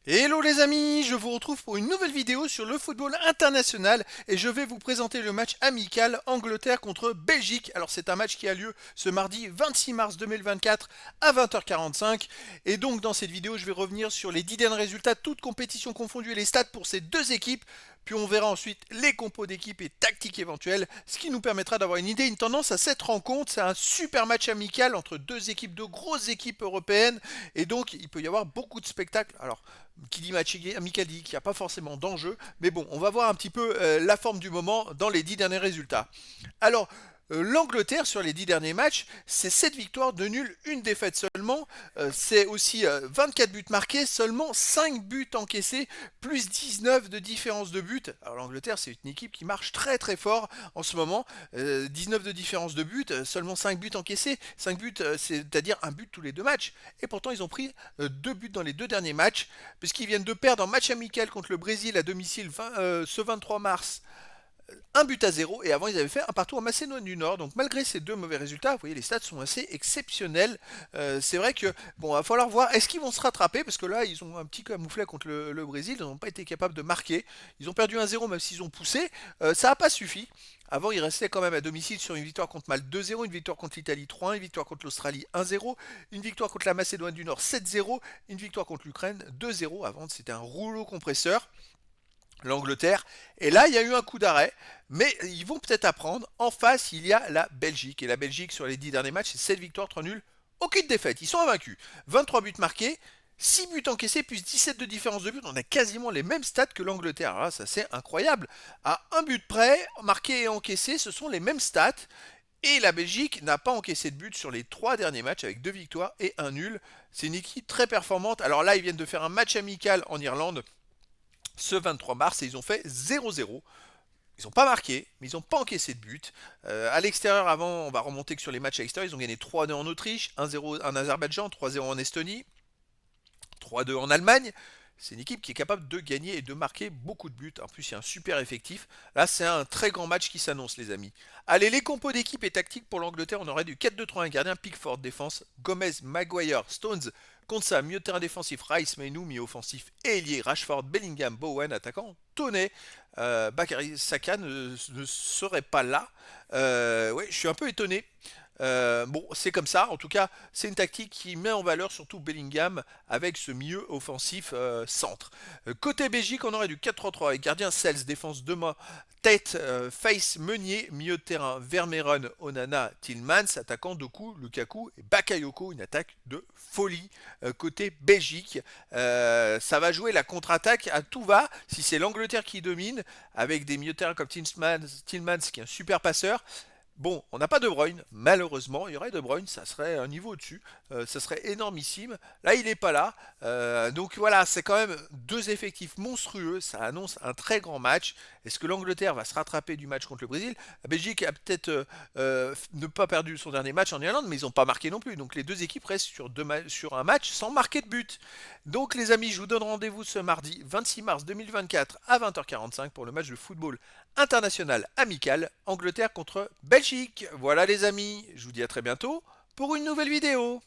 Hello les amis, je vous retrouve pour une nouvelle vidéo sur le football international et je vais vous présenter le match amical Angleterre contre Belgique. Alors c'est un match qui a lieu ce mardi 26 mars 2024 à 20h45 et donc dans cette vidéo je vais revenir sur les 10 derniers résultats, toutes compétitions confondues et les stats pour ces deux équipes. Puis on verra ensuite les compos d'équipe et tactiques éventuelles, ce qui nous permettra d'avoir une idée, une tendance à cette rencontre. C'est un super match amical entre deux équipes, de grosses équipes européennes et donc il peut y avoir beaucoup de spectacles. Alors qui dit match amical dit qu'il n'y a pas forcément d'enjeu. Mais bon, on va voir un petit peu la forme du moment dans les 10 derniers résultats. Alors, l'Angleterre sur les 10 derniers matchs, c'est 7 victoires, de nul, une défaite seulement. C'est aussi 24 buts marqués, seulement 5 buts encaissés, plus 19 de différence de but. Alors l'Angleterre, c'est une équipe qui marche très très fort en ce moment. 19 de différence de but, seulement 5 buts encaissés. 5 buts, c'est-à-dire un but tous les deux matchs. Et pourtant, ils ont pris 2 buts dans les deux derniers matchs, puisqu'ils viennent de perdre en match amical contre le Brésil à domicile ce 23 mars, un but à zéro, et avant ils avaient fait un partout en Macédoine du Nord. Donc malgré ces deux mauvais résultats, vous voyez, les stats sont assez exceptionnels. C'est vrai que bon, va falloir voir est-ce qu'ils vont se rattraper, parce que là ils ont un petit camouflet contre le Brésil, ils n'ont pas été capables de marquer. Ils ont perdu 1-0 même s'ils ont poussé. Ça n'a pas suffi. Avant, ils restaient quand même à domicile sur une victoire contre Malte 2-0, une victoire contre l'Italie 3-1, une victoire contre l'Australie 1-0, une victoire contre la Macédoine du Nord 7-0, une victoire contre l'Ukraine 2-0. Avant, c'était un rouleau compresseur, l'Angleterre. Et là, il y a eu un coup d'arrêt, mais ils vont peut-être apprendre. En face, il y a la Belgique. Et la Belgique, sur les 10 derniers matchs, c'est 7 victoires, 3 nuls, aucune défaite. Ils sont invaincus. 23 buts marqués, 6 buts encaissés, plus 17 de différence de but. On a quasiment les mêmes stats que l'Angleterre. Alors là, ça, c'est incroyable. À un but près, marqué et encaissé, ce sont les mêmes stats. Et la Belgique n'a pas encaissé de but sur les 3 derniers matchs avec 2 victoires et un nul. C'est une équipe très performante. Alors là, ils viennent de faire un match amical en Irlande ce 23 mars et ils ont fait 0-0. Ils n'ont pas marqué, mais ils n'ont pas encaissé de but. À l'extérieur, avant, on va remonter que sur les matchs à l'extérieur, ils ont gagné 3-2 en Autriche, 1-0 en Azerbaïdjan, 3-0 en Estonie, 3-2 en Allemagne. C'est une équipe qui est capable de gagner et de marquer beaucoup de buts. En plus, il y a un super effectif. Là, c'est un très grand match qui s'annonce, les amis. Allez, les compos d'équipe et tactique pour l'Angleterre, on aurait du 4-2-3-1 gardien, Pickford défense, Gomez, Maguire, Stones, Konsa, milieu de terrain défensif, Rice, Meinou, milieu offensif, Ailier, Rashford, Bellingham, Bowen, attaquant, Toney, Bakary Saka ne serait pas là. Ouais, je suis un peu étonné. Bon, c'est comme ça. En tout cas, c'est une tactique qui met en valeur surtout Bellingham avec ce milieu offensif centre. Côté Belgique, on aurait du 4-3-3 avec gardien Sels, défense de main, tête, face, Meunier, milieu de terrain, Vermeeren, Onana, Tillmans, attaquant Doku, Lukaku et Bakayoko, une attaque de folie côté Belgique. Ça va jouer la contre-attaque à tout va. Si c'est l'Angleterre qui domine, avec des milieux de terrain comme Tillmans qui est un super passeur. Bon, on n'a pas De Bruyne, malheureusement. Il y aurait De Bruyne, ça serait un niveau au-dessus. Ça serait énormissime. Là, il n'est pas là. Donc voilà, c'est quand même deux effectifs monstrueux. Ça annonce un très grand match. Est-ce que l'Angleterre va se rattraper du match contre le Brésil? La Belgique a peut-être ne pas perdu son dernier match en Irlande, mais ils n'ont pas marqué non plus. Donc les deux équipes restent sur un match sans marquer de but. Donc les amis, je vous donne rendez-vous ce mardi 26 mars 2024 à 20h45 pour le match de football international amical Angleterre contre Belgique. Voilà les amis, je vous dis à très bientôt pour une nouvelle vidéo.